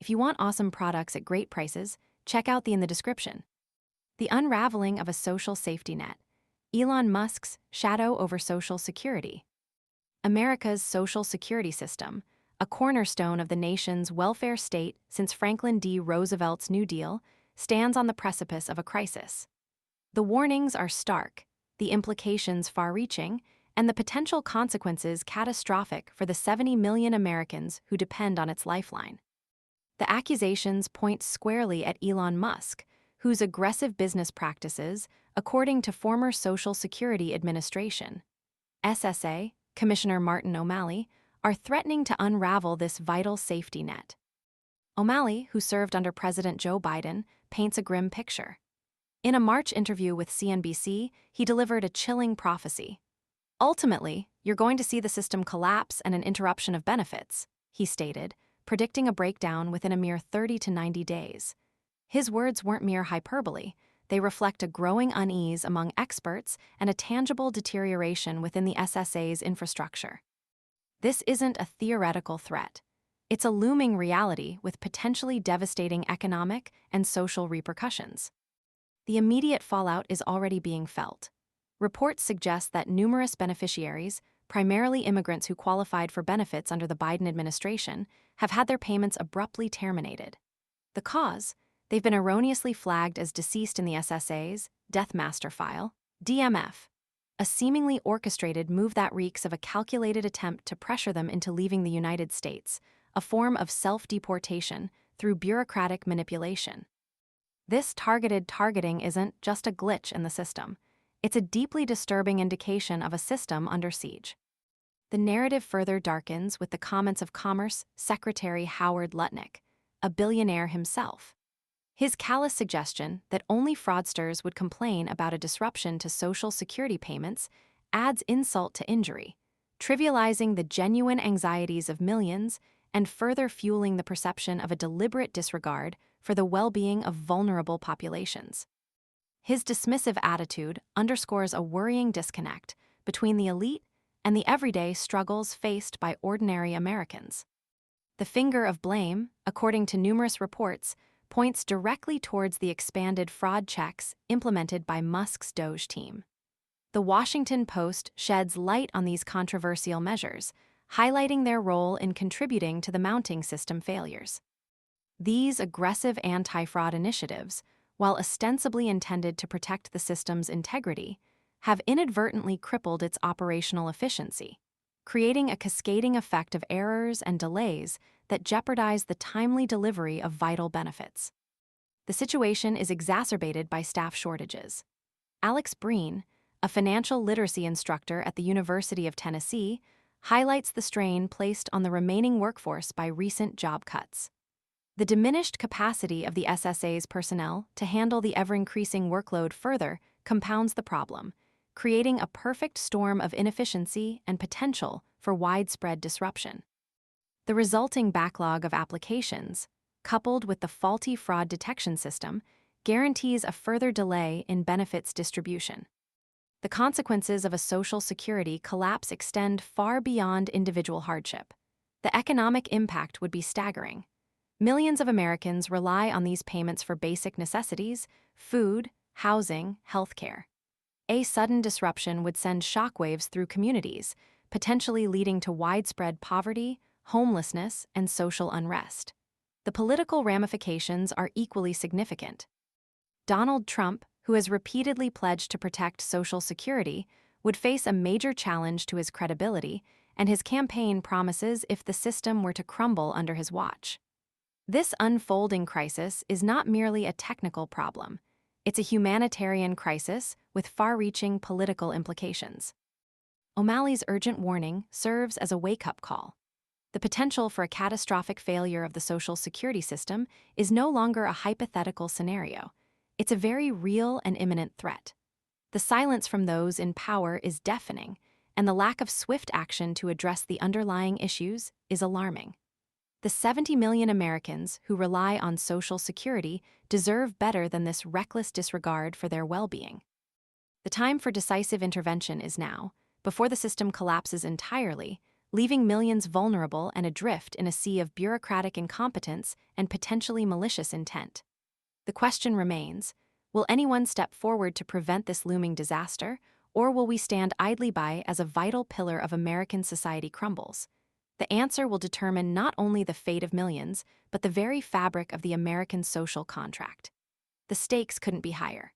If you want awesome products at great prices, check out the in the description. The unraveling of a social safety net. Elon Musk's shadow over Social Security. America's social security system, a cornerstone of the nation's welfare state since Franklin D. Roosevelt's New Deal, stands on the precipice of a crisis. The warnings are stark, the implications far-reaching, and the potential consequences catastrophic for the 70 million Americans who depend on its lifeline. The accusations point squarely at Elon Musk, whose aggressive business practices, according to former Social Security Administration (SSA) Commissioner Martin O'Malley, are threatening to unravel this vital safety net. O'Malley, who served under President Joe Biden, paints a grim picture. In a March interview with CNBC, he delivered a chilling prophecy. "Ultimately, you're going to see the system collapse and an interruption of benefits," he stated, predicting a breakdown within a mere 30 to 90 days. His words weren't mere hyperbole. They reflect a growing unease among experts and a tangible deterioration within the SSA's infrastructure. This isn't a theoretical threat. It's a looming reality with potentially devastating economic and social repercussions. The immediate fallout is already being felt. Reports suggest that numerous beneficiaries, primarily immigrants who qualified for benefits under the Biden administration, have had their payments abruptly terminated. The cause? They've been erroneously flagged as deceased in the SSA's Death Master File, DMF, a seemingly orchestrated move that reeks of a calculated attempt to pressure them into leaving the United States, a form of self-deportation through bureaucratic manipulation. This targeted targeting isn't just a glitch in the system. It's a deeply disturbing indication of a system under siege. The narrative further darkens with the comments of Commerce Secretary Howard Lutnick, a billionaire himself. His callous suggestion that only fraudsters would complain about a disruption to Social Security payments adds insult to injury, trivializing the genuine anxieties of millions and further fueling the perception of a deliberate disregard for the well-being of vulnerable populations. His dismissive attitude underscores a worrying disconnect between the elite and the everyday struggles faced by ordinary Americans. The finger of blame, according to numerous reports, points directly towards the expanded fraud checks implemented by Musk's Doge team. The Washington Post sheds light on these controversial measures, highlighting their role in contributing to the mounting system failures. These aggressive anti-fraud initiatives, while ostensibly intended to protect the system's integrity, have inadvertently crippled its operational efficiency, creating a cascading effect of errors and delays that jeopardize the timely delivery of vital benefits. The situation is exacerbated by staff shortages. Alex Breen, a financial literacy instructor at the University of Tennessee, highlights the strain placed on the remaining workforce by recent job cuts. The diminished capacity of the SSA's personnel to handle the ever-increasing workload further compounds the problem, creating a perfect storm of inefficiency and potential for widespread disruption. The resulting backlog of applications, coupled with the faulty fraud detection system, guarantees a further delay in benefits distribution. The consequences of a Social Security collapse extend far beyond individual hardship. The economic impact would be staggering. Millions of Americans rely on these payments for basic necessities, food, housing, healthcare. A sudden disruption would send shockwaves through communities, potentially leading to widespread poverty, homelessness, and social unrest. The political ramifications are equally significant. Donald Trump, who has repeatedly pledged to protect Social Security, would face a major challenge to his credibility and his campaign promises if the system were to crumble under his watch. This unfolding crisis is not merely a technical problem. It's a humanitarian crisis with far-reaching political implications. O'Malley's urgent warning serves as a wake-up call. The potential for a catastrophic failure of the Social Security system is no longer a hypothetical scenario. It's a very real and imminent threat. The silence from those in power is deafening, and the lack of swift action to address the underlying issues is alarming. The 70 million Americans who rely on Social Security deserve better than this reckless disregard for their well-being. The time for decisive intervention is now, before the system collapses entirely, leaving millions vulnerable and adrift in a sea of bureaucratic incompetence and potentially malicious intent. The question remains, will anyone step forward to prevent this looming disaster, or will we stand idly by as a vital pillar of American society crumbles? The answer will determine not only the fate of millions, but the very fabric of the American social contract. The stakes couldn't be higher.